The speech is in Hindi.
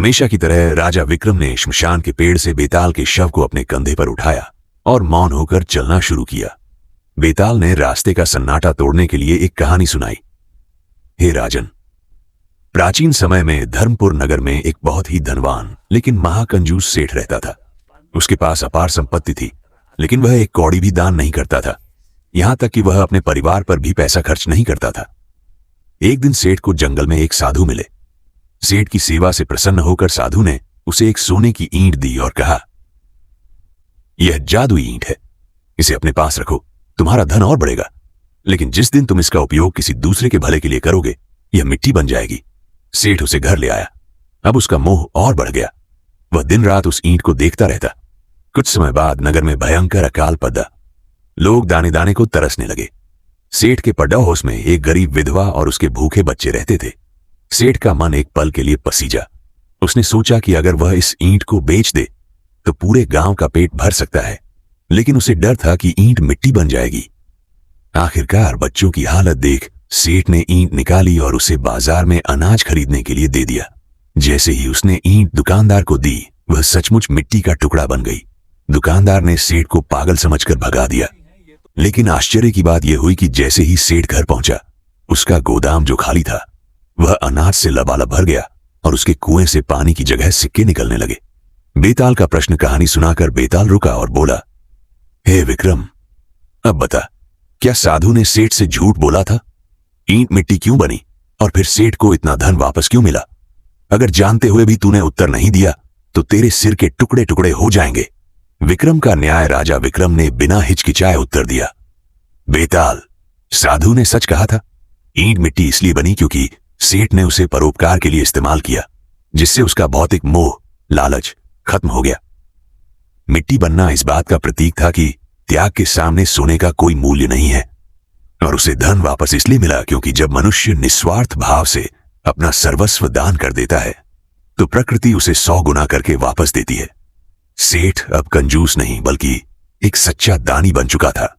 हमेशा की तरह राजा विक्रम ने श्मशान के पेड़ से बेताल के शव को अपने कंधे पर उठाया और मौन होकर चलना शुरू किया। बेताल ने रास्ते का सन्नाटा तोड़ने के लिए एक कहानी सुनाई। हे राजन, प्राचीन समय में धर्मपुर नगर में एक बहुत ही धनवान लेकिन महाकंजूस सेठ रहता था। उसके पास अपार संपत्ति थी, लेकिन वह एक कौड़ी भी दान नहीं करता था। यहां तक कि वह अपने परिवार पर भी पैसा खर्च नहीं करता था। एक दिन सेठ को जंगल में एक साधु मिले। सेठ की सेवा से प्रसन्न होकर साधु ने उसे एक सोने की ईंट दी और कहा, यह जादुई ईंट है, इसे अपने पास रखो, तुम्हारा धन और बढ़ेगा। लेकिन जिस दिन तुम इसका उपयोग किसी दूसरे के भले के लिए करोगे, यह मिट्टी बन जाएगी। सेठ उसे घर ले आया। अब उसका मोह और बढ़ गया। वह दिन रात उस ईंट को देखता रहता। कुछ समय बाद नगर में भयंकर अकाल पड़ा। लोग दाने दाने को तरसने लगे। सेठ के पड़ोस में एक गरीब विधवा और उसके भूखे बच्चे रहते थे। सेठ का मन एक पल के लिए पसीजा। उसने सोचा कि अगर वह इस ईंट को बेच दे तो पूरे गांव का पेट भर सकता है, लेकिन उसे डर था कि ईंट मिट्टी बन जाएगी। आखिरकार बच्चों की हालत देख सेठ ने ईंट निकाली और उसे बाजार में अनाज खरीदने के लिए दे दिया। जैसे ही उसने ईंट दुकानदार को दी, वह सचमुच मिट्टी का टुकड़ा बन गई। दुकानदार ने सेठ को पागल समझकर भगा दिया। लेकिन आश्चर्य की बात यह हुई कि जैसे ही सेठ घर पहुंचा, उसका गोदाम जो खाली था वह अनाज से लबालब भर गया और उसके कुएं से पानी की जगह सिक्के निकलने लगे। बेताल का प्रश्न कहानी सुनाकर बेताल रुका और बोला, हे विक्रम, अब बता, क्या साधु ने सेठ से झूठ बोला था? ईंट मिट्टी क्यों बनी और फिर सेठ को इतना धन वापस क्यों मिला? अगर जानते हुए भी तूने उत्तर नहीं दिया तो तेरे सिर के टुकड़े टुकड़े हो जाएंगे। विक्रम का न्याय राजा विक्रम ने बिना हिचकिचाए उत्तर दिया, बेताल, साधु ने सच कहा था। ईंट मिट्टी इसलिए बनी क्योंकि सेठ ने उसे परोपकार के लिए इस्तेमाल किया, जिससे उसका भौतिक मोह, लालच खत्म हो गया। मिट्टी बनना इस बात का प्रतीक था कि त्याग के सामने सोने का कोई मूल्य नहीं है। और उसे धन वापस इसलिए मिला क्योंकि जब मनुष्य निस्वार्थ भाव से अपना सर्वस्व दान कर देता है तो प्रकृति उसे 100 गुना करके वापस देती है। सेठ अब कंजूस नहीं बल्कि एक सच्चा दानी बन चुका था।